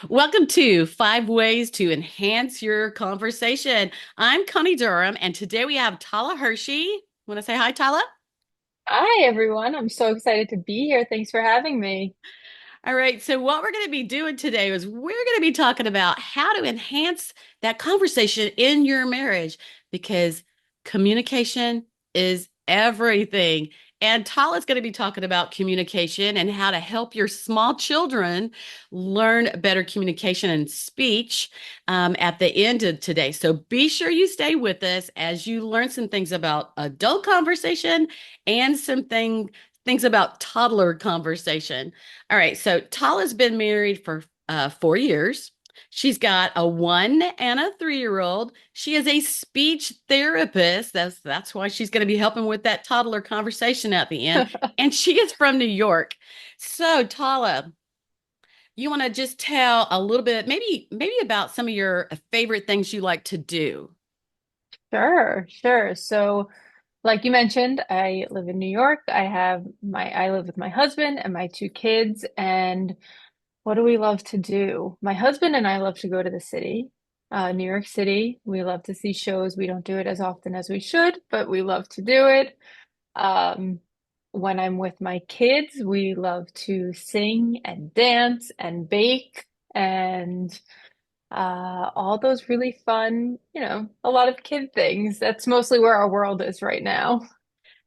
Welcome to 5 Ways to Enhance Your Conversation. I'm Connie Durham, and today we have Tala Hershey. Want to say hi, Tala? Hi, everyone. I'm so excited to be here. Thanks for having me. All right, so what we're going to be doing today is we're going to be talking about how to enhance that conversation in your marriage because communication is everything. And Tala's going to be talking about communication and how to help your small children learn better communication and speech at the end of today. So be sure you stay with us as you learn some things about adult conversation and things about toddler conversation. All right. So Tala's been married for 4 years. She's got a 1 and a 3-year-old. She is a speech therapist. That's why she's going to be helping with that toddler conversation at the end. And she is from New York. So Tala, you want to just tell a little bit, maybe about some of your favorite things you like to do. Sure, sure. So, like you mentioned, I live in New York. I live with my husband and my two kids. And what do we love to do? My husband and I love to go to the city, New York City. We love to see shows. We don't do it as often as we should, but we love to do it. Um, when I'm with my kids, we love to sing and dance and bake and all those really fun, a lot of kid things. That's mostly where our world is right now.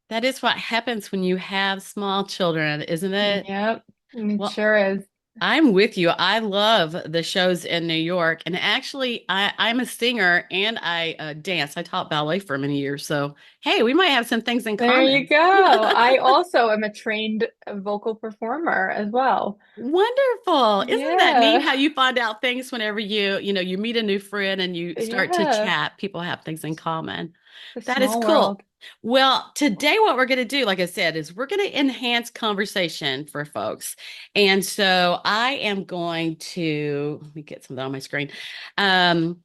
That is what happens when you have small children, isn't it? Yep, it Well, sure is. I'm with you. I love the shows in New York. And actually, I'm a singer and I dance. I taught ballet for many years. So, hey, we might have some things in There you common. go. I also am a trained vocal performer as well. Wonderful. Isn't that neat Yeah, how you find out things whenever you meet a new friend and you start to yeah, chat, people have things in common. the That is small cool. world. Well, today what we're going to do, like I said, is we're going to enhance conversation for folks. And so I am going to let me get something on my screen. Um,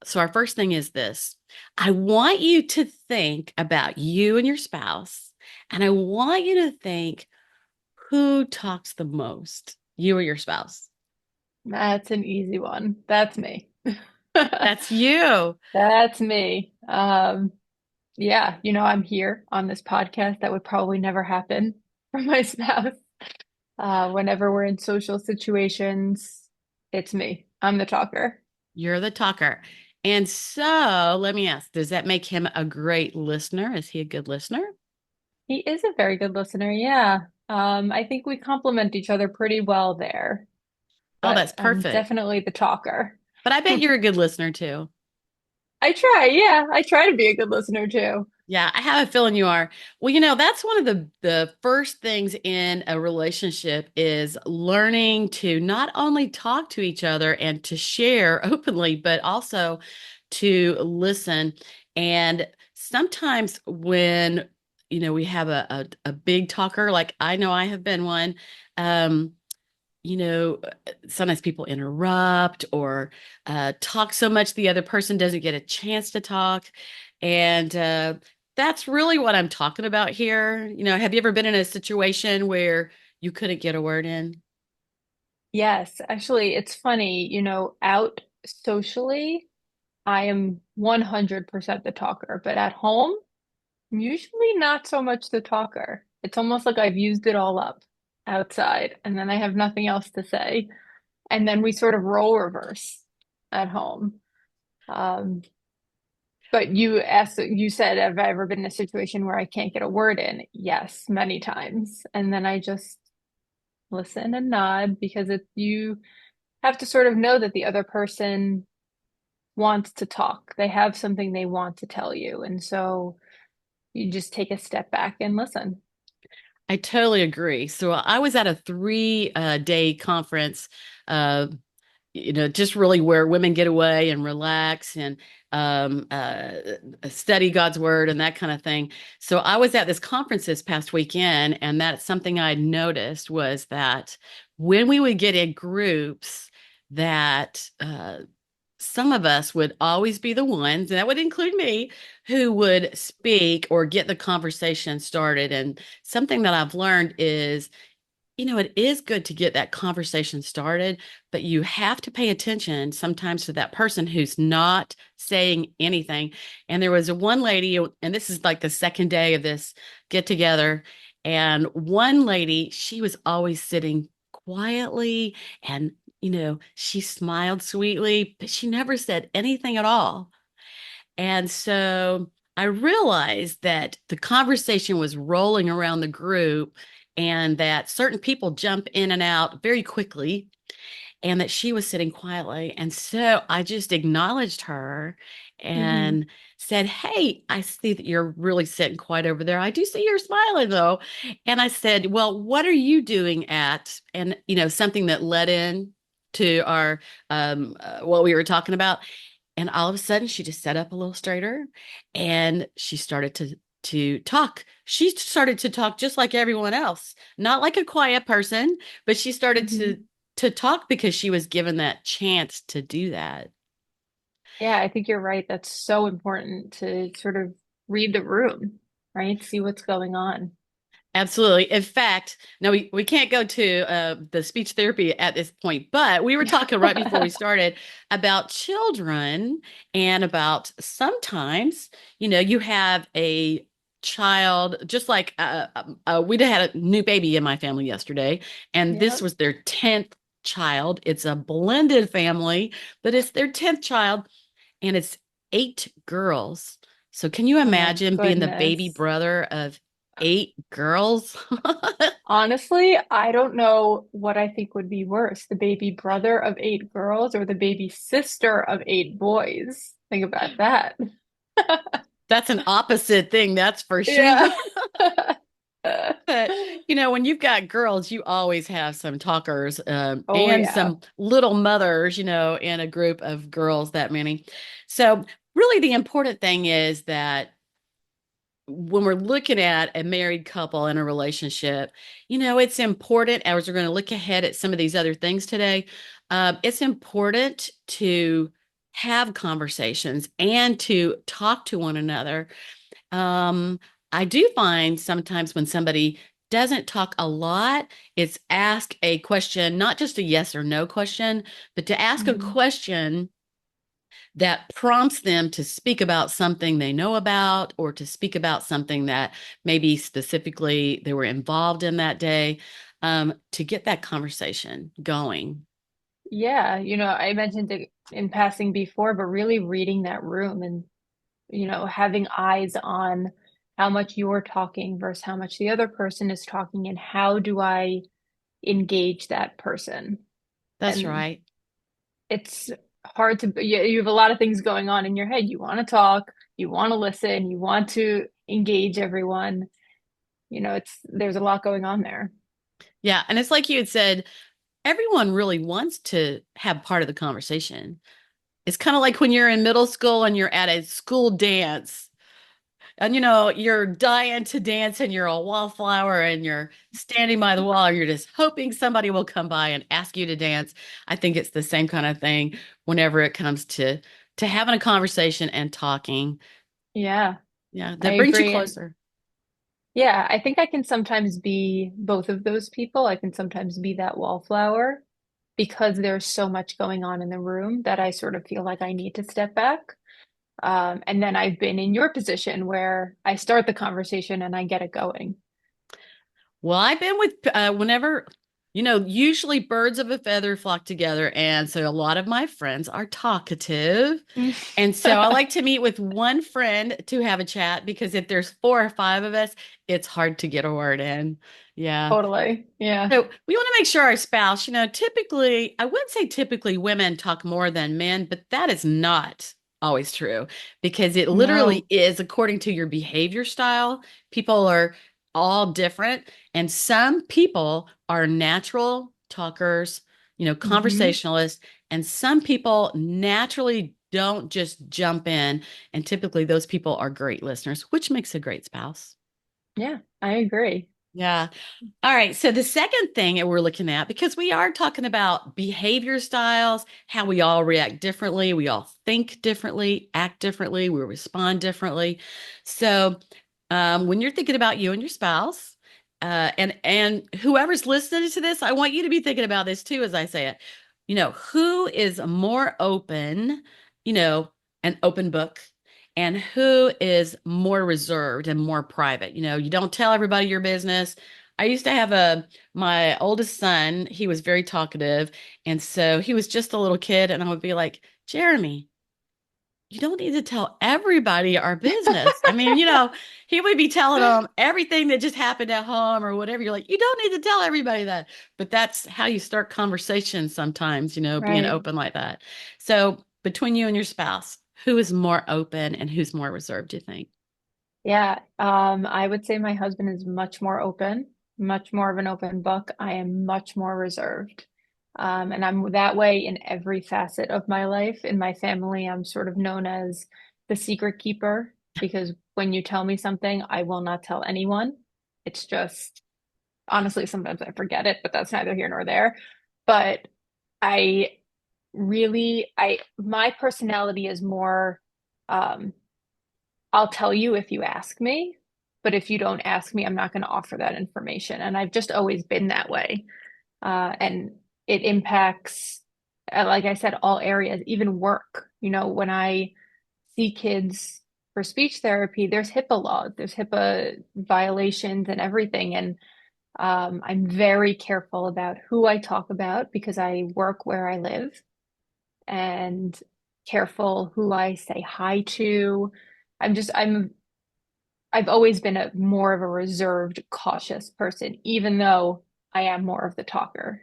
so our first thing is this. I want you to think about you and your spouse, and I want you to think who talks the most, you or your spouse? That's an easy one. That's me. That's you. That's me. Yeah, I'm here on this podcast. That would probably never happen for my spouse. Whenever we're in social situations, it's me. I'm the talker. You're the talker. And so let me ask, does that make him a great listener? Is he a good listener? He is a very good listener, yeah. I think we complement each other pretty well there, Oh, but that's I'm perfect. definitely the talker. But I bet you're a good listener too. I try, yeah. I try to be a good listener too. Yeah, I have a feeling you are. Well, that's one of the first things in a relationship is learning to not only talk to each other and to share openly, but also to listen. And sometimes when we have a big talker, like I know I have been one, um, sometimes people interrupt or talk so much the other person doesn't get a chance to talk. And that's really what I'm talking about here. Have you ever been in a situation where you couldn't get a word in? Yes, actually, it's funny, out socially, I am 100% the talker, but at home, I'm usually not so much the talker. It's almost like I've used it all up outside, and then I have nothing else to say. And then we sort of role reverse at home. Um, but you said, have I ever been in a situation where I can't get a word in? Yes, many times. And then I just listen and nod because you have to sort of know that the other person wants to talk. They have something they want to tell you. And so you just take a step back and listen. I totally agree. So I was at a 3 day conference, uh, just really where women get away and relax and um, uh, study God's word and that kind of thing. So I was at this conference this past weekend, and that's something I noticed was that when we would get in groups, that some of us would always be the ones, and that would include me, who would speak or get the conversation started. And something that I've learned is it is good to get that conversation started, but you have to pay attention sometimes to that person who's not saying anything. And there was a one lady, and this is like the second day of this get together. And one lady, she was always sitting quietly and, she smiled sweetly, but she never said anything at all. And so I realized that the conversation was rolling around the group and that certain people jump in and out very quickly and that she was sitting quietly. And so I just acknowledged her Hmm. and said, "Hey, I see that you're really sitting quiet over there. I do see you're smiling though." And I said, "Well, what are you doing at?" And, something that led in to our what we were talking about. And all of a sudden, she just sat up a little straighter and she started to talk. She started to talk just like everyone else, not like a quiet person, but she started to Hmm. to talk because she was given that chance to do that. Yeah, I think you're right. That's so important to sort of read the room, right? See what's going on. Absolutely. In fact, no, we can't go to the speech therapy at this point, but we were talking right before we started about children and about sometimes, you have a child, just like we had a new baby in my family yesterday, and this Yep. was their 10th child. It's a blended family, but it's their 10th child and it's 8 girls. So can you Oh my imagine being the baby goodness. brother of 8 girls? Honestly, I don't know what I think would be worse, the baby brother of 8 girls or the baby sister of 8 boys. Think about that. That's an opposite thing, that's for sure. Yeah. But when you've got girls, you always have some talkers Oh and yeah. some little mothers, in a group of girls that many. So really the important thing is that when we're looking at a married couple in a relationship, it's important, as we're going to look ahead at some of these other things today, it's important to have conversations and to talk to one another. Um, I do find sometimes when somebody doesn't talk a lot, it's ask a question, not just a yes or no question, but to ask a Mhm. question that prompts them to speak about something they know about or to speak about something that maybe specifically they were involved in that day, to get that conversation going. Yeah, I mentioned it in passing before, but really reading that room and, having eyes on how much you're talking versus how much the other person is talking and how do I engage that person. That's And right. it's hard to, you have a lot of things going on in your head. You want to talk, you want to listen, you want to engage everyone. There's a lot going on there. Yeah. And it's like you had said, everyone really wants to have part of the conversation. It's kind of like when you're in middle school and you're at a school dance and you're dying to dance and you're a wallflower and you're standing by the wall and you're just hoping somebody will come by and ask you to dance. I think it's the same kind of thing whenever it comes to having a conversation and talking. Yeah, Yeah, I that brings you agree. And closer. yeah, I think I can sometimes be both of those people. I can sometimes be that wallflower because there's so much going on in the room that I sort of feel like I need to step back. And then I've been in your position where I start the conversation and I get it going. Well, I've been with whenever, usually birds of a feather flock together. And so a lot of my friends are talkative. And so I like to meet with one friend to have a chat because if there's 4 or 5 of us, it's hard to get a word in. Yeah. Totally. Yeah. So we want to make sure our spouse, typically, I wouldn't say typically women talk more than men, but that is not always true because it literally No. is according to your behavior style. People are all different, and some people are natural talkers, Hmm. conversationalists, and some people naturally don't just jump in. And typically, those people are great listeners, which makes a great spouse. Yeah, I agree. Yeah. All right. So the second thing that we're looking at, because we are talking about behavior styles, how we all react differently, we all think differently, act differently, we respond differently. So when you're thinking about you and your spouse, And whoever's listening to this, I want you to be thinking about this too as I say it. Who is more open, you know, an open book, and who is more reserved and more private. You don't tell everybody your business. I used to have my oldest son, he was very talkative, and so he was just a little kid, and I would be like, Jeremy, you don't need to tell everybody our business. I mean, he would be telling them everything that just happened at home or whatever. You're like, you don't need to tell everybody that. But that's how you start conversations sometimes, being Right. open like that. So between you and your spouse, who is more open and who's more reserved, do you think? Yeah. I would say my husband is much more open, much more of an open book. I am much more reserved. And I'm that way in every facet of my life. In my family, I'm sort of known as the secret keeper because when you tell me something, I will not tell anyone. It's just, honestly, sometimes I forget it, but that's neither here nor there. But I my personality is more, um, I'll tell you if you ask me, but if you don't ask me, I'm not going to offer that information. And I've just always been that way. And it impacts, like I said, all areas, even work. When I see kids for speech therapy, there's HIPAA laws, there's HIPAA violations and everything. And I'm very careful about who I talk about because I work where I live and careful who I say hi to. I've always been a more of a reserved, cautious person, even though I am more of the talker.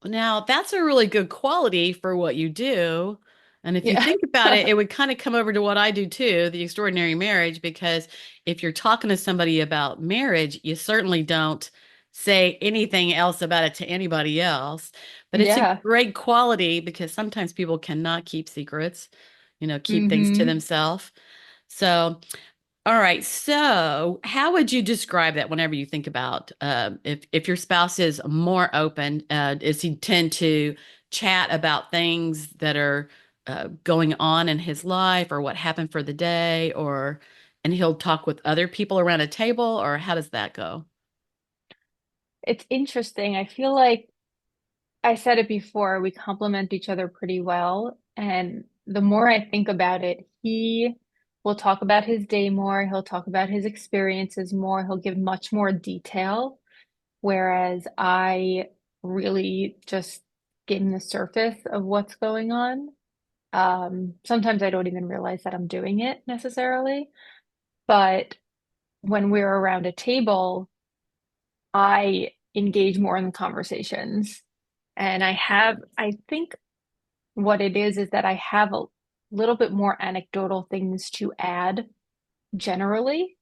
Now, that's a really good quality for what you do. And if you Yeah. think about it, it would kind of come over to what I do too, the extraordinary marriage, because if you're talking to somebody about marriage, you certainly don't say anything else about it to anybody else. But it's a Yeah. great quality because sometimes people cannot keep secrets, keep things to Hmm. themselves. So, all right. So, how would you describe that whenever you think about if your spouse is more open? Does he tend to chat about things that are going on in his life or what happened for the day, and he'll talk with other people around a table, or how does that go? It's interesting. I feel like I said it before, we complement each other pretty well. And the more I think about it, he will talk about his day more. He'll talk about his experiences more. He'll give much more detail. Whereas I really just skim the surface of what's going on. Sometimes I don't even realize that I'm doing it necessarily. But when we're around a table, I engage more in the conversations. And I think what it is that I have a little bit more anecdotal things to add generally,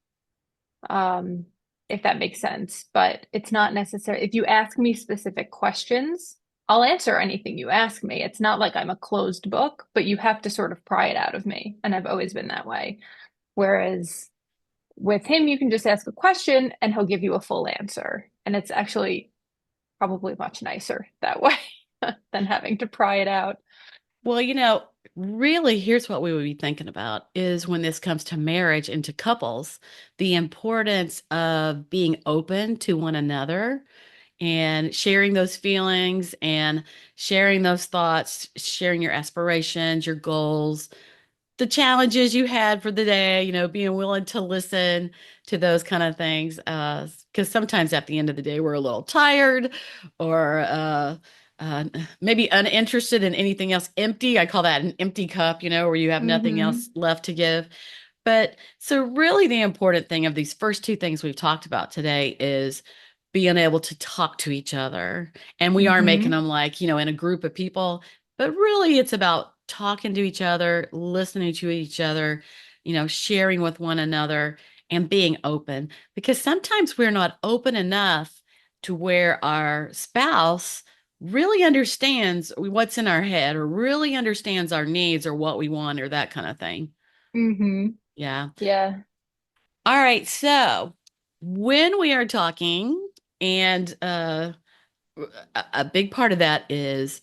um, if that makes sense. But it's not necessary. If you ask me specific questions, I'll answer anything you ask me. It's not like I'm a closed book, but you have to sort of pry it out of me. And I've always been that way. Whereas with him, you can just ask a question and he'll give you a full answer. And it's actually probably much nicer that way than having to pry it out. Well, really, here's what we would be thinking about is when this comes to marriage and to couples, the importance of being open to one another and sharing those feelings and sharing those thoughts, sharing your aspirations, your goals, the challenges you had for the day, being willing to listen to those kind of things. Because sometimes at the end of the day, we're a little tired or uh, maybe uninterested in anything else, empty. I call that an empty cup, where you have nothing else Hmm. left to give. But so, really, the important thing of these first two things we've talked about today is being able to talk to each other. And we are making Hmm. them like, in a group of people, but really it's about talking to each other, listening to each other, sharing with one another and being open. Because sometimes we're not open enough to where our spouse really understands what's in our head or really understands our needs or what we want or that kind of thing. Hmm. Yeah. Yeah. All right. So when we are talking, and a big part of that is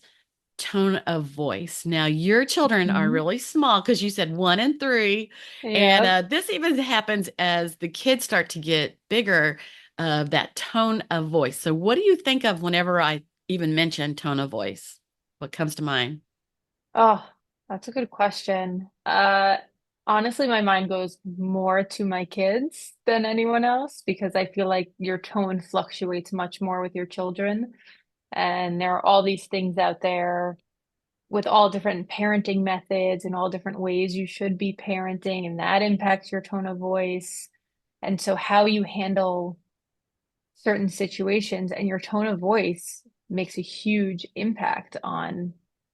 tone of voice. Now, your children are Hmm. really small because you said 1 and 3. And Yeah. this even happens as the kids start to get bigger. of that tone of voice. So, what do you think of whenever I even mention tone of voice? What comes to mind? Oh, that's a good question. Honestly, my mind goes more to my kids than anyone else because I feel like your tone fluctuates much more with your children. And there are all these things out there with all different parenting methods and all different ways you should be parenting, and that impacts your tone of voice. And so, how you handle certain situations and your tone of voice makes a huge impact on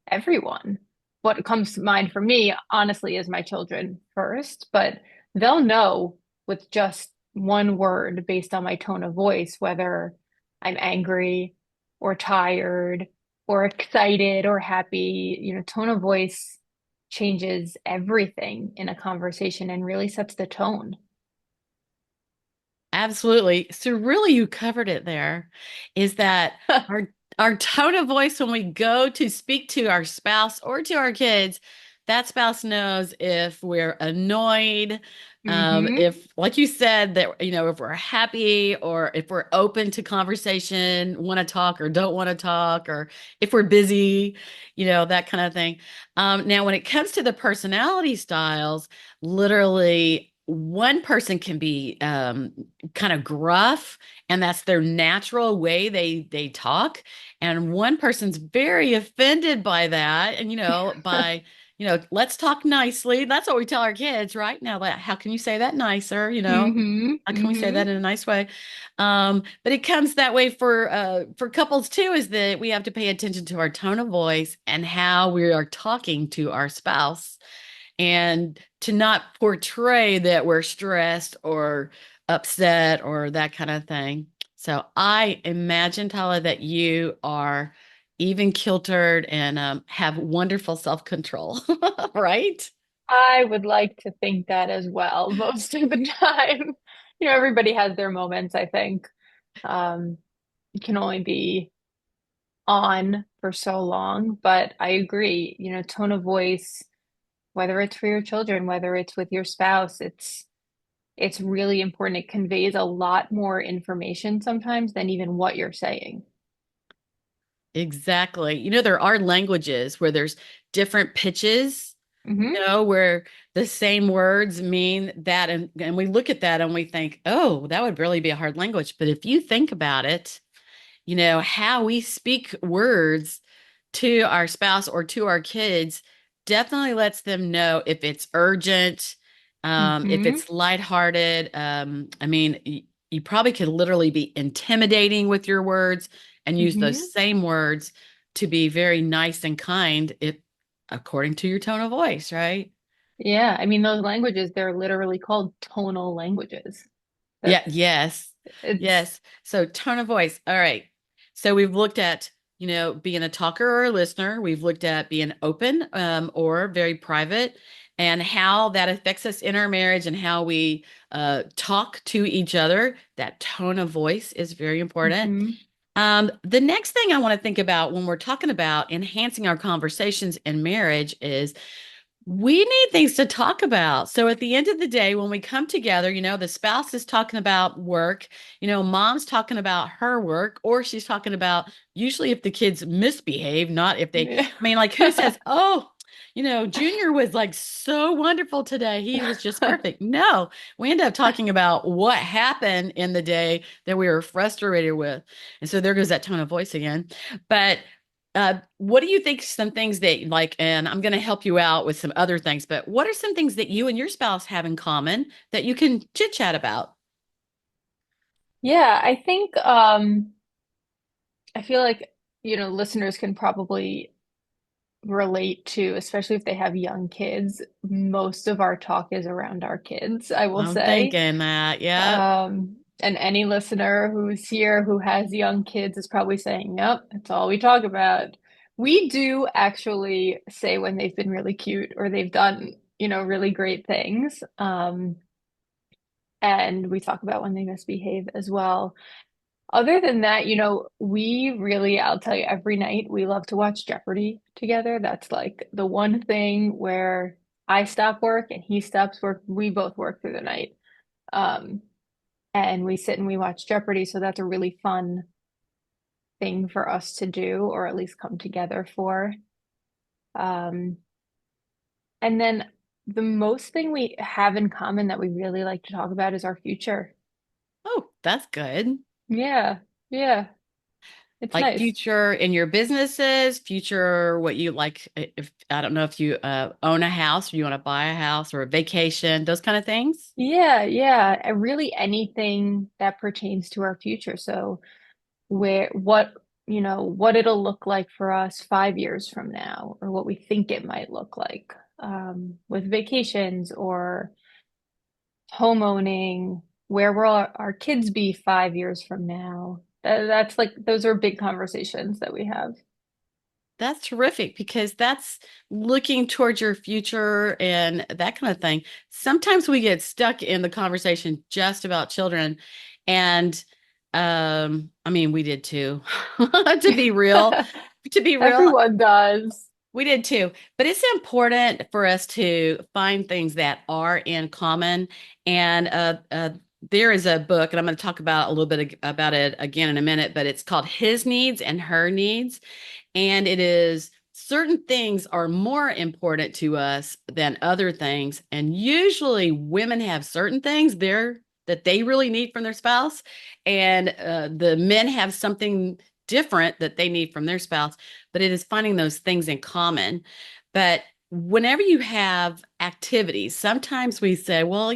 everyone. What comes to mind for me, honestly, is my children first, but they'll know with just one word based on my tone of voice whether I'm angry or tired or excited or happy. Tone of voice changes everything in a conversation and really sets the tone. Absolutely. So really you covered it there is that our our tone of voice when we go to speak to our spouse or to our kids, that spouse knows if we're annoyed, Mm-hmm. if like you said that if we're happy or if we're open to conversation, want to talk or don't want to talk or if we're busy, that kind of thing. Now when it comes to the personality styles, literally one person can be kind of gruff and that's their natural way they talk, and one person's very offended by that, and by let's talk nicely. That's what we tell our kids right now. How can you say that nicer? Mm-hmm. How can we say Mm-hmm. that in a nice way? But it comes that way for couples too, is that we have to pay attention to our tone of voice and how we are talking to our spouse, and to not portray that we're stressed or upset or that kind of thing. So I imagine, Tala, that you are even kiltered and have wonderful self-control, right? I would like to think that as well most of the time. Everybody has their moments, I think. You can only be on for so long, but I agree, tone of voice, whether it's for your children, whether it's with your spouse, it's really important. It conveys a lot more information sometimes than even what you're saying. Exactly. There are languages where there's different pitches, Hmm. where the same words mean that. And we look at that and we think, oh, that would really be a hard language. But if you think about it, how we speak words to our spouse or to our kids definitely lets them know if it's urgent, if Hmm. it's lighthearted. I mean, you probably could literally be intimidating with your words and use those Hmm. same words to be very nice and kind, if according to your tone of voice, right? Yeah, I mean, those languages, they're literally called tonal languages. Yeah, That's yes. it's Yes. So tone of voice. All right. So we've looked at, being a talker or a listener. We've looked at being open or very private, and how that affects us in our marriage and how we talk to each other. That tone of voice is very important. hmm. The next thing I want to think about when we're talking about enhancing our conversations in marriage is we need things to talk about. So at the end of the day, when we come together, the spouse is talking about work, mom's talking about her work, or she's talking about usually if the kids misbehave, not if they, Yeah. I mean, like who says, oh, Junior was like so wonderful today. He was just perfect. No, we end up talking about what happened in the day that we were frustrated with. And so there goes that tone of voice again. But what do you think some things that like, and I'm going to help you out with some other things, but what are some things that you and your spouse have in common that you can chit chat about? Yeah, I think I feel like, listeners can probably relate to, especially if they have young kids. Most of our talk is around our kids, I will I'm say. thinking that. Yep. And any listener who's here who has young kids is probably saying, "Yep, that's all we talk about." We do actually say when they've been really cute or they've done, really great things. And we talk about when they misbehave as well. Other than that, we really, I'll tell you, every night we love to watch Jeopardy together. That's like the one thing where I stop work and he stops work. We both work through the night. Um, and we sit and we watch Jeopardy. So that's a really fun thing for us to do, or at least come together for. Um, and then the most thing we have in common that we really like to talk about is our future. Oh, that's good. Yeah, yeah, it's Like nice. future in your businesses, future what you like. If I don't know if you own a house or you want to buy a house or a vacation, those kind of things. Yeah, yeah, and really anything that pertains to our future. So where what it'll look like for us 5 years from now, or what we think it might look like with vacations or homeowning, where will our kids be 5 years from now? That's like those are big conversations that we have. That's terrific because that's looking towards your future and that kind of thing. Sometimes we get stuck in the conversation just about children. And I mean, we did too. To be real, to be real, Everyone does. we did too. But it's important for us to find things that are in common. And there is a book, and I'm going to talk about a little bit about it again in a minute, but it's called His Needs and Her Needs. And it is certain things are more important to us than other things. And usually women have certain things there that they really need from their spouse. And the men have something different that they need from their spouse. But it is finding those things in common. But whenever you have activities, sometimes we say, well,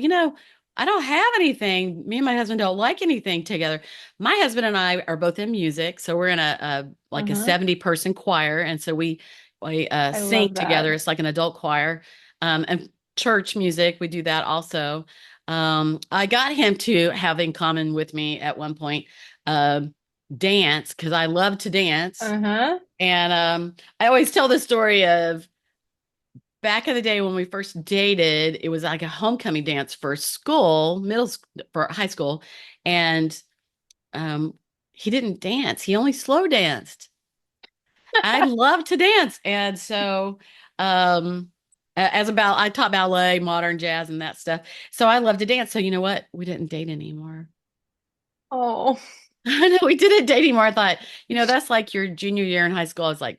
I don't have anything. Me and my husband don't like anything together. My husband and I are both in music, so we're in a like a Uh-huh. 70-person choir, and so we I sing love together. that. It's like an adult choir, and church music. We do that also. I got him to have in common with me at one point uh, dance because I love to dance, Uh-huh. and I always tell the story of back in the day when we first dated. It was like a homecoming dance for school, middle school, for high school, and um, he didn't dance. He only slow danced. I love to dance. And so, I taught ballet, modern jazz, and that stuff. So I love to dance. So you know what? We didn't date anymore. Oh, I know we didn't date anymore. I thought, that's like your junior year in high school. I was like,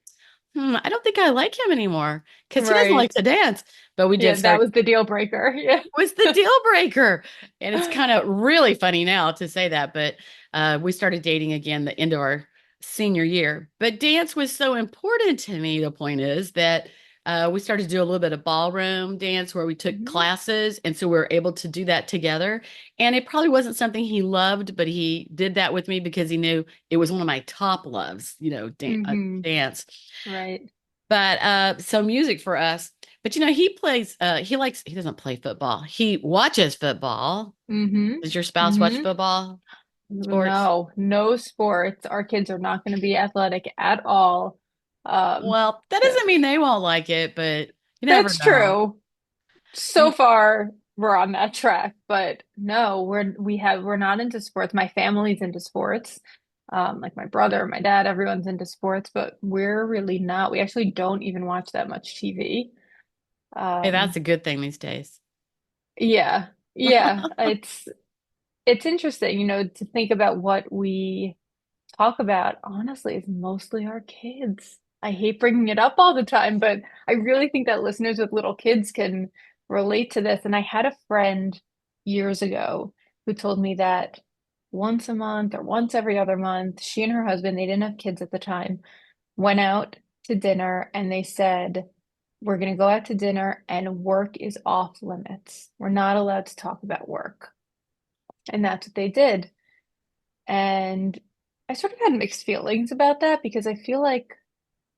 I don't think I like him anymore because he doesn't like right. to dance. But we Yeah, did that start was the deal breaker. Yeah. was the deal breaker. And it's kind of really funny now to say that, but we started dating again the end of our senior year. But dance was so important to me. The point is that we started to do a little bit of ballroom dance where we took Mhm. classes. And so we were able to do that together. And it probably wasn't something he loved, but he did that with me because he knew it was one of my top loves, Hmm. dance. Right. But so music for us. But he plays he doesn't play football. He watches football. Hmm. Does your spouse watch Hmm. football? Sports? No, no sports. Our kids are not going to be athletic at all. Um, Well, that so doesn't mean they won't like it, but you never that's know. true. So And far, we're on that track, but no, we're not into sports. My family's into sports. Like my brother, my dad, everyone's into sports, but we're really not. We actually don't even watch that much TV. hey, that's Um, a good thing these days. yeah, yeah, it's interesting, to think about what we talk about, honestly, is mostly our kids. I hate bringing it up all the time, but I really think that listeners with little kids can relate to this. And I had a friend years ago who told me that once a month or once every other month, she and her husband, they didn't have kids at the time, went out to dinner and they said, we're going to go out to dinner and work is off limits. We're not allowed to talk about work. And that's what they did. And I sort of had mixed feelings about that because I feel like,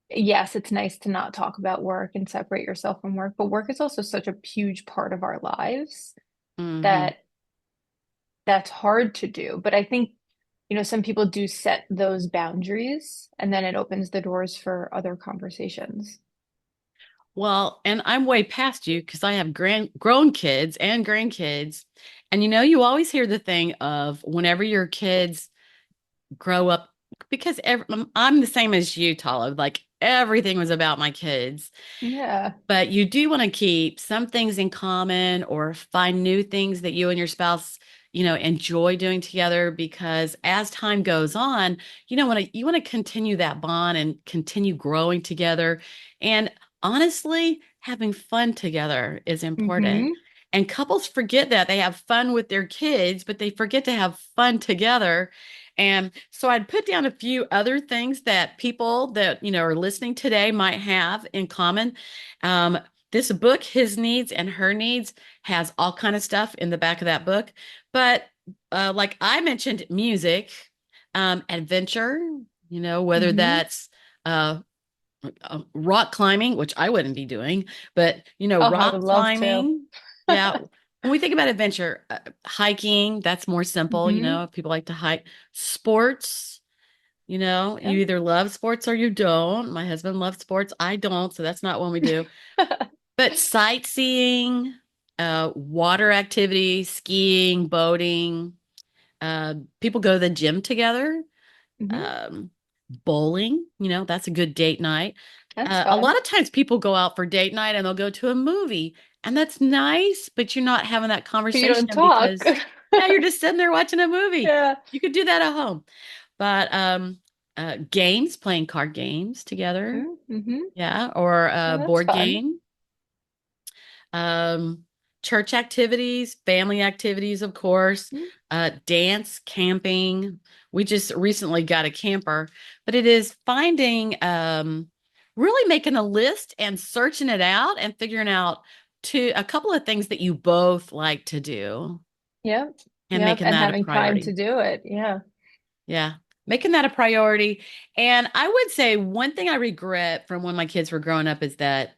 yes, it's nice to not talk about work and separate yourself from work, but work is also such a huge part of our lives Hmm. that that's hard to do. But I think, some people do set those boundaries and then it opens the doors for other conversations. Well, and I'm way past you because I have grown kids and grandkids. And you always hear the thing of whenever your kids grow up, because I'm the same as you, Tala. Like everything was about my kids. Yeah. But you do want to keep some things in common or find new things that you and your spouse enjoy doing together because as time goes on, you want to continue that bond and continue growing together. And honestly, having fun together is important. Mm-hmm. And couples forget that they have fun with their kids, but they forget to have fun together. And so I'd put down a few other things that people that, are listening today might have in common. Um, this book, His Needs and Her Needs, has all kind of stuff in the back of that book. But like I mentioned, music, adventure, whether Mm-hmm. that's uh, rock climbing, which I wouldn't be doing, but Oh, I rock would love to. climbing. Yeah. When we think about adventure, hiking, that's more simple. Mm-hmm. People like to hike. Sports, you Yep. either love sports or you don't. My husband loves sports. I don't. So that's not one we do. But sightseeing, water activities, skiing, boating, people go to the gym together, Mm-hmm. um, bowling, that's a good date night. That's A fun. lot of times people go out for date night and they'll go to a movie, and that's nice, but you're not having that But you don't conversation talk. because, yeah, you're just sitting there watching a movie. Yeah. You could do that at home. But games, playing card games together, Mm-hmm. yeah, or Yeah, a that's board fun. game, um, church activities, family activities, of course, dance, camping. We just recently got a camper, but it is finding, really making a list and searching it out and figuring out a couple of things that you both like to do Yep. and Yep. making And that a having time to priority. do it. Yeah. Yeah. Making that a priority. And I would say one thing I regret from when my kids were growing up is that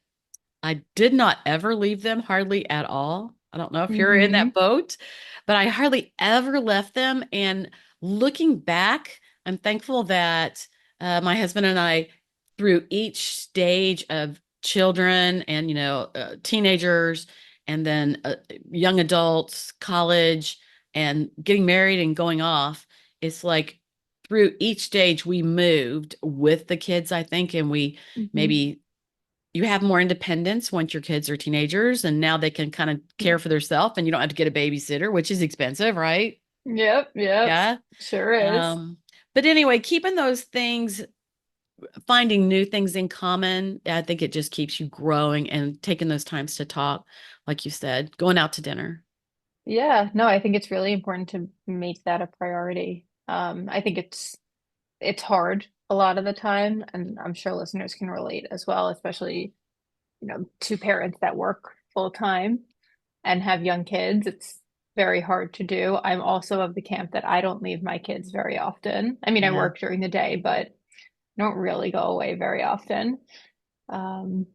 I did not ever leave them hardly at all. I don't know if you're in that Mm-hmm. boat, but I hardly ever left them. And looking back, I'm thankful that my husband and I, through each stage of children and, teenagers, and then young adults, college, and getting married and going off, it's like through each stage we moved with the kids, I think, and we Mm-hmm. maybe you have more independence once your kids are teenagers and now they can kind of care for themselves and you don't have to get a babysitter, which is expensive, right? Yep. Yep. Yeah. Sure is. Um, but anyway, keeping those things, finding new things in common, I think it just keeps you growing and taking those times to talk, like you said, going out to dinner. Yeah. No, I think it's really important to make that a priority. I think it's hard a lot of the time, and I'm sure listeners can relate as well, especially, two parents that work full time and have young kids. It's very hard to do. I'm also of the camp that I don't leave my kids very often. I mean, I Yeah. work during the day, but I don't really go away very often. Um,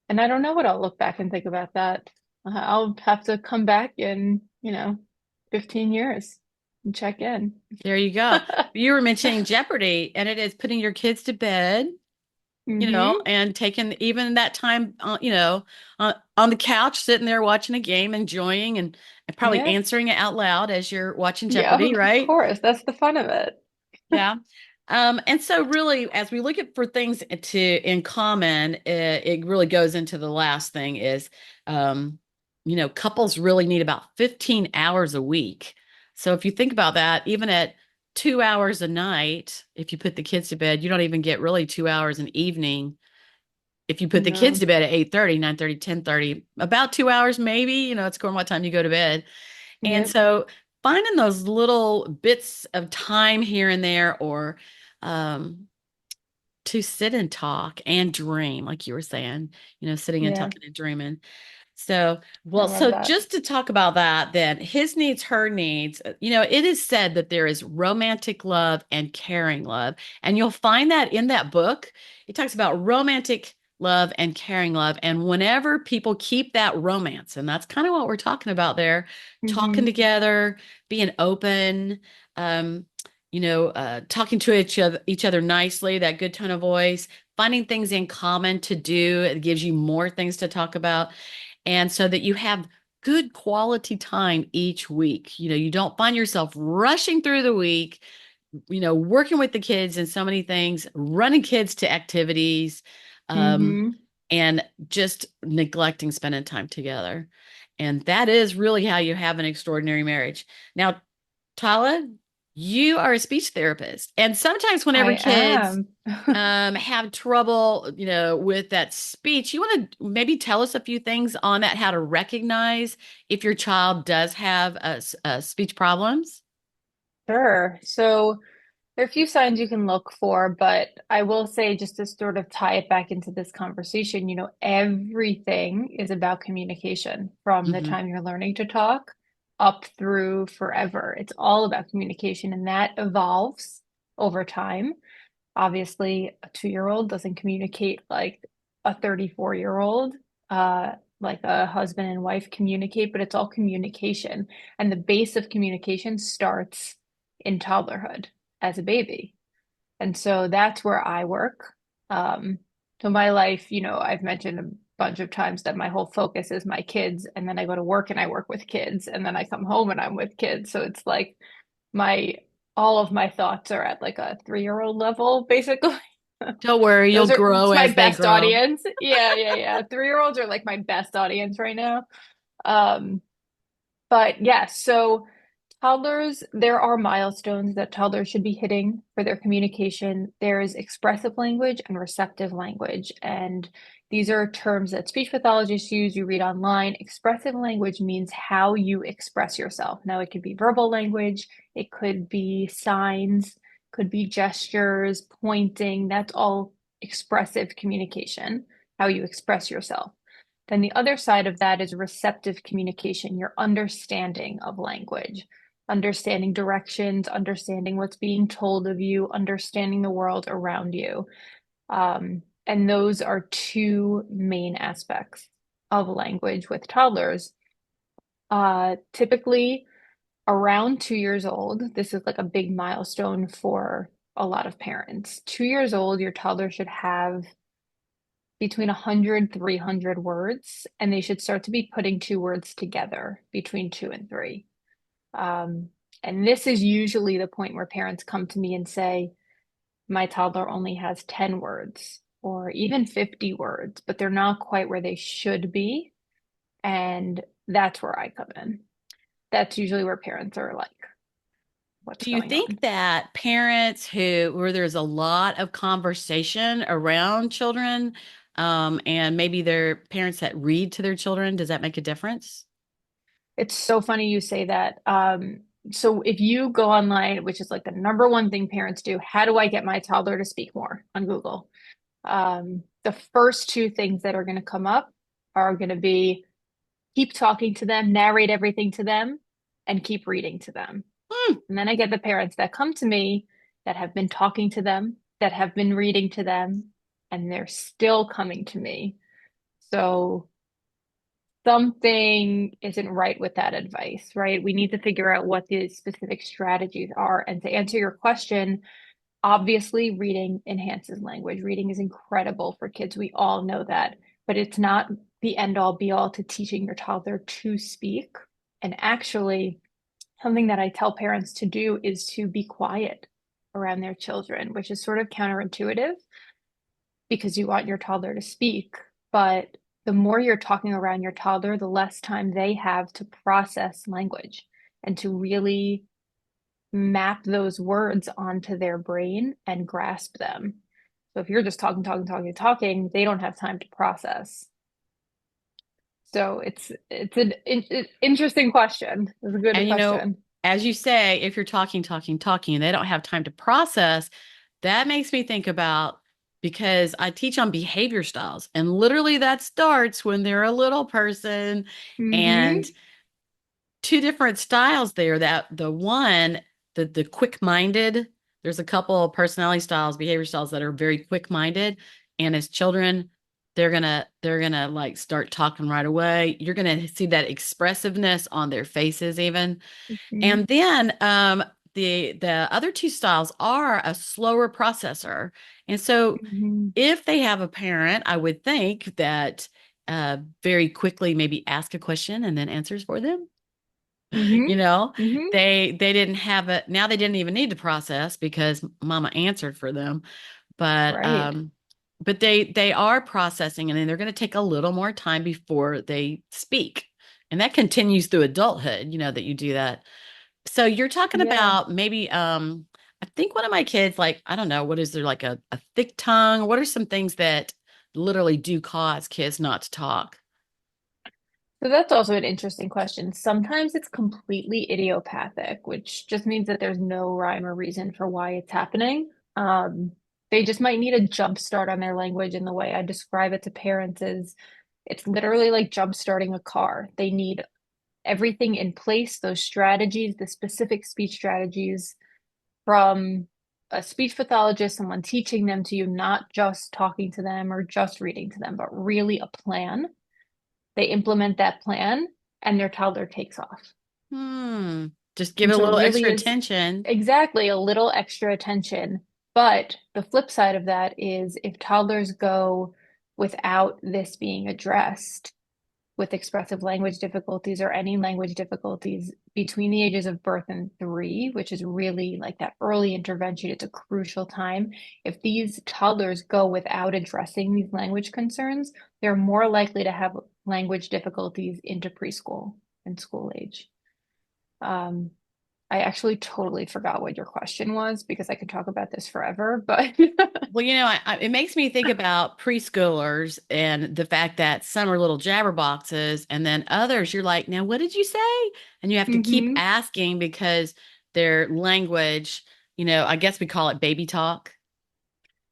and I don't know what I'll look back and think about that. I'll have to come back in, 15 years and check in. There you go. You were mentioning Jeopardy, and it is putting your kids to bed, Hmm. and taking even that time, on the couch, sitting there watching a game, enjoying and probably Yeah. answering it out loud as you're watching Yeah, Jeopardy, of right? course. That's the fun of it. Yeah. And so really, as we look at for things in common, it really goes into the last thing is, couples really need about 15 hours a week. So if you think about that, even at 2 hours a night, if you put the kids to bed, you don't even get really 2 hours an evening. If you put the kids No. to bed at 8:30, 9:30, 10:30, about 2 hours maybe, it's according to what time you go to bed. And Yep. so finding those little bits of time here and there, or um, to sit and talk and dream, like you were saying, sitting and Yeah, talking and dreaming. So, I well, love so that. just to talk about that, then his needs, her needs, it is said that there is romantic love and caring love. And you'll find that in that book. It talks about romantic love and caring love. And whenever people keep that romance, and that's kind of what we're talking about there, talking Hmm. together, being open, um, talking to each other nicely, that good tone of voice, finding things in common to do. It gives you more things to talk about, and so that you have good quality time each week. You don't find yourself rushing through the week, working with the kids and so many things, running kids to activities, um, Hmm. and just neglecting spending time together. And that is really how you have an extraordinary marriage. Now, Tala, you are a speech therapist. And sometimes whenever I kids am. have trouble, with that speech, you want to maybe tell us a few things on that, how to recognize if your child does have speech problems? Sure. So there are a few signs you can look for, but I will say, just to sort of tie it back into this conversation, everything is about communication from the Hmm. time you're learning to talk up through forever. It's all about communication, and that evolves over time. Obviously, a 2-year-old doesn't communicate like a 34-year-old, like a husband and wife communicate, but it's all communication. And the base of communication starts in toddlerhood as a baby. And so that's where I work. Um, so my life, I've mentioned a bunch of times that my whole focus is my kids, and then I go to work and I work with kids, and then I come home and I'm with kids. So it's like my all of my thoughts are at like a 3-year-old level, basically. Don't worry, you'll It's grow my as they best grow. audience. Yeah, yeah, yeah. 3-year-olds are like my best audience right now. Um, but yeah, so toddlers, there are milestones that toddlers should be hitting for their communication. There's expressive language and receptive language. And these are terms that speech pathologists use, you read online. Expressive language means how you express yourself. Now, it could be verbal language, it could be signs, could be gestures, pointing. That's all expressive communication, how you express yourself. Then the other side of that is receptive communication, your understanding of language, understanding directions, understanding what's being told of you, understanding the world around you. And those are two main aspects of language with toddlers. Typically, around 2 years old, this is like a big milestone for a lot of parents. 2 years old, your toddler should have between 100, 300 words, and they should start to be putting two words together between two and three. Um, and this is usually the point where parents come to me and say, my toddler only has 10 words or even 50 words, but they're not quite where they should be. And that's where I come in. That's usually where parents are like, what's Do you going think on? that parents where there's a lot of conversation around children, and maybe they're parents that read to their children, does that make a difference? It's so funny you say that. So if you go online, which is like the number one thing parents do, how do I get my toddler to speak more on Google? The first two things that are going to come up are going to be keep talking to them, narrate everything to them, and keep reading to them. Hmm. And then I get the parents that come to me that have been talking to them, that have been reading to them, and they're still coming to me. So something isn't right with that advice, right? We need to figure out what the specific strategies are. And to answer your question, obviously, reading enhances language. Reading is incredible for kids. We all know that, but it's not the end all be all to teaching your toddler to speak. And actually, something that I tell parents to do is to be quiet around their children, which is sort of counterintuitive because you want your toddler to speak. But the more you're talking around your toddler, the less time they have to process language and to really map those words onto their brain and grasp them. So if you're just talking, talking, talking, talking, they don't have time to process. So it's an interesting question. It's a good And question. as you say, if you're talking, talking, talking, and they don't have time to process, that makes me think about because I teach on behavior styles, and literally that starts when they're a little person. And Mm-hmm. two different styles there. That the one, the quick-minded, there's a couple of personality styles, behavior styles that are very quick-minded. And as children, they're gonna like start talking right away. You're gonna see that expressiveness on their faces even. Mm-hmm. And then the other two styles are a slower processor. And so Mm-hmm. if they have a parent, I would think that very quickly maybe ask a question and then answers for them. Mm-hmm. You know, Mm-hmm. they didn't have it. Now they didn't even need to process because mama answered for them. But Right. but they are processing and then they're going to take a little more time before they speak. And that continues through adulthood, that you do that. So you're talking Yeah. about maybe I think one of my kids, like, I don't know, what is there, like a thick tongue? What are some things that literally do cause kids not to talk? So that's also an interesting question. Sometimes it's completely idiopathic, which just means that there's no rhyme or reason for why it's happening. They just might need a jump start on their language, and the way I describe it to parents is it's literally like jump starting a car. They need everything in place, those strategies, the specific speech strategies from a speech pathologist, someone teaching them to you, not just talking to them or just reading to them, but really a plan. They implement that plan and their toddler takes off. Hmm. Just give it And a so it little really extra is attention. exactly a little extra attention. But the flip side of that is if toddlers go without this being addressed, with expressive language difficulties or any language difficulties between the ages of birth and 3, which is really like that early intervention, it's a crucial time. If these toddlers go without addressing these language concerns, they're more likely to have language difficulties into preschool and school age. Um, I actually totally forgot what your question was because I could talk about this forever, but Well, it makes me think about preschoolers and the fact that some are little jabberboxes, and then others, you're like, now, what did you say? And you have to keep hmm. asking because their language, I guess we call it baby talk.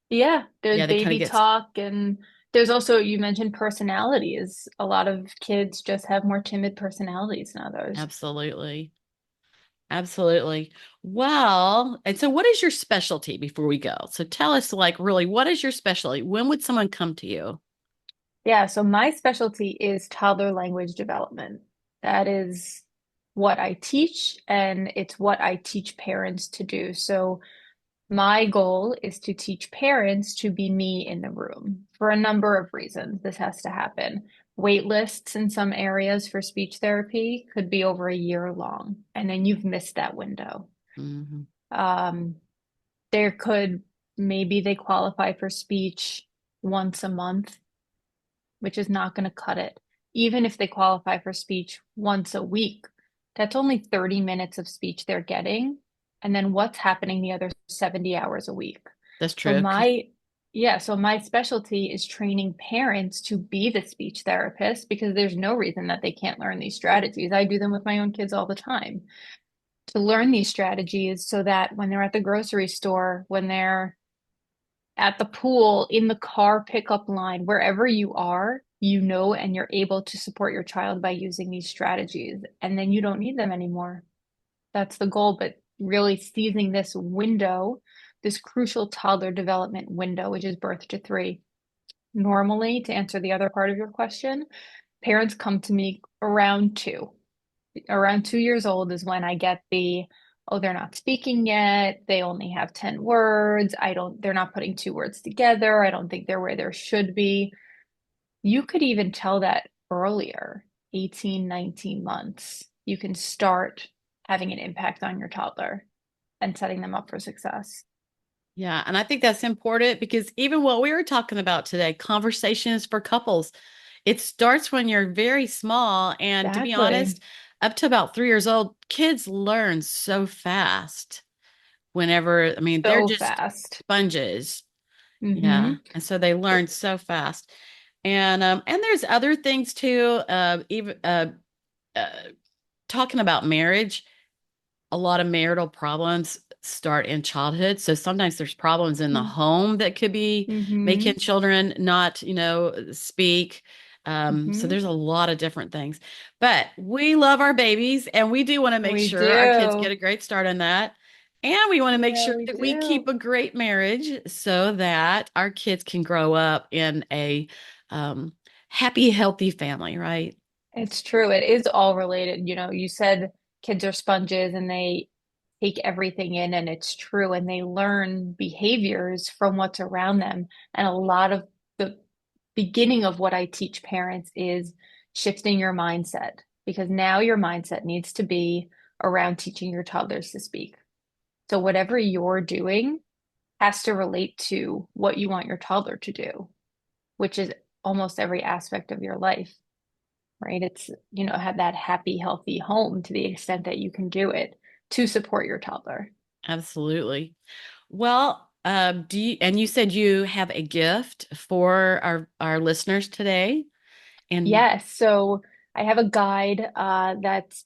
Yeah, there's Yeah, they kind of baby get talk, and there's also, you mentioned personalities. A lot of kids just have more timid personalities than others. absolutely. Absolutely. Well, and so what is your specialty before we go? So tell us, like, really, what is your specialty? When would someone come to you? Yeah, so my specialty is toddler language development. That is what I teach, and it's what I teach parents to do. So my goal is to teach parents to be me in the room for a number of reasons. This has to happen. Wait lists in some areas for speech therapy could be over a year long, and then you've missed that window. Hmm. Um, there could maybe they qualify for speech once a month, which is not going to cut it. Even if they qualify for speech once a week, that's only 30 minutes of speech they're getting. And then what's happening the other 70 hours a week? That's So true. 'Cause so my specialty is training parents to be the speech therapist because there's no reason that they can't learn these strategies. I do them with my own kids all the time to learn these strategies so that when they're at the grocery store, when they're at the pool, in the car pickup line, wherever you are, you know, and you're able to support your child by using these strategies. And then you don't need them anymore. That's the goal. But really seizing this window, this crucial toddler development window, which is birth to 3. Normally, to answer the other part of your question, parents come to me around 2. Around 2 years old is when I get oh, they're not speaking yet. They only have 10 words. They're not putting 2 words together. I don't think they're where they should be. You could even tell that earlier, 18, 19 months. You can start having an impact on your toddler and setting them up for success. Yeah, and I think that's important because even what we were talking about today, conversations for couples, it starts when you're very small. And to be Exactly. honest, up to about 3 years old, kids learn so fast whenever, I mean, they're So just fast. sponges. Yeah. Hmm. And so they learn so fast. And there's other things too, even uh talking about marriage. A lot of marital problems start in childhood. So sometimes there's problems in the home that could be making Hmm. children not, speak. So Hmm. there's a lot of different things. But we love our babies and we do want to make We sure our kids get do. a great start on that. And we want to make Yeah, sure we that we keep do. a great marriage so that our kids can grow up in a um, happy, healthy family, right? It's true. It is all related. You know, you said kids are sponges and they take everything in, and it's true. And they learn behaviors from what's around them. And a lot of the beginning of what I teach parents is shifting your mindset because now your mindset needs to be around teaching your toddlers to speak. So whatever you're doing has to relate to what you want your toddler to do, which is almost every aspect of your life. right? It's, have that happy, healthy home to the extent that you can do it to support your toddler. Absolutely. Well, and you said you have a gift for our listeners today. And Yes. So I have a guide that's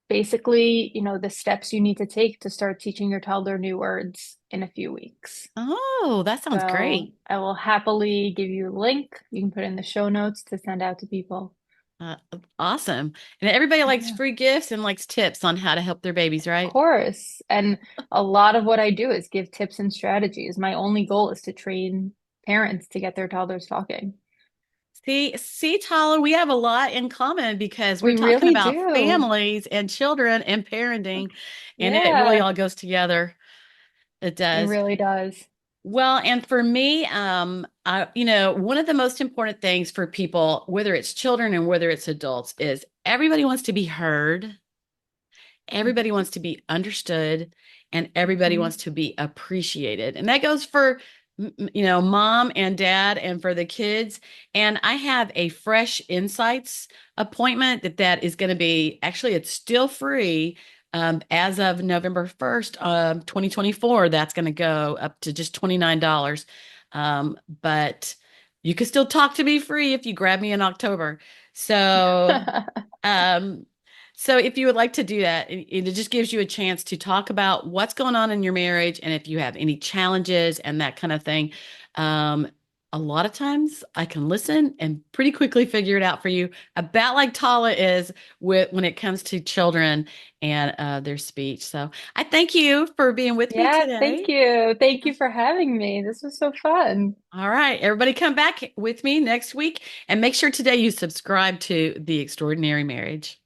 basically, the steps you need to take to start teaching your toddler new words in a few weeks. oh, that sounds So great. I will happily give you a link. You can put in the show notes to send out to people. Uh, awesome. And everybody likes Yeah, free gifts and likes tips on how to help their babies, of right? course. And a lot of what I do is give tips and strategies. My only goal is to train parents to get their toddlers talking. See, Tala, we have a lot in common because we're We talking really about do. families and children and parenting, and it really Yeah, all goes together. It it does. really does. Well, and for me, one of the most important things for people, whether it's children and whether it's adults, is everybody wants to be heard. Everybody Mhm, wants to be understood and everybody mhm. wants to be appreciated. And that goes for, mom and dad and for the kids. And I have a fresh insights appointment that is going to be actually, it's still free. As of November 1st, 2024, that's going to go up to just $29. But you can still talk to me free if you grab me in October. So, um, so if you would like to do that, it just gives you a chance to talk about what's going on in your marriage and if you have any challenges and that kind of thing. Um, a lot of times I can listen and pretty quickly figure it out for you, about like Tala is with when it comes to children and their speech. So I thank you for being with me Yeah, thank today. you. Thank you for having me. This was so fun. All right, everybody come back with me next week and make sure today you subscribe to The Extraordinary Marriage.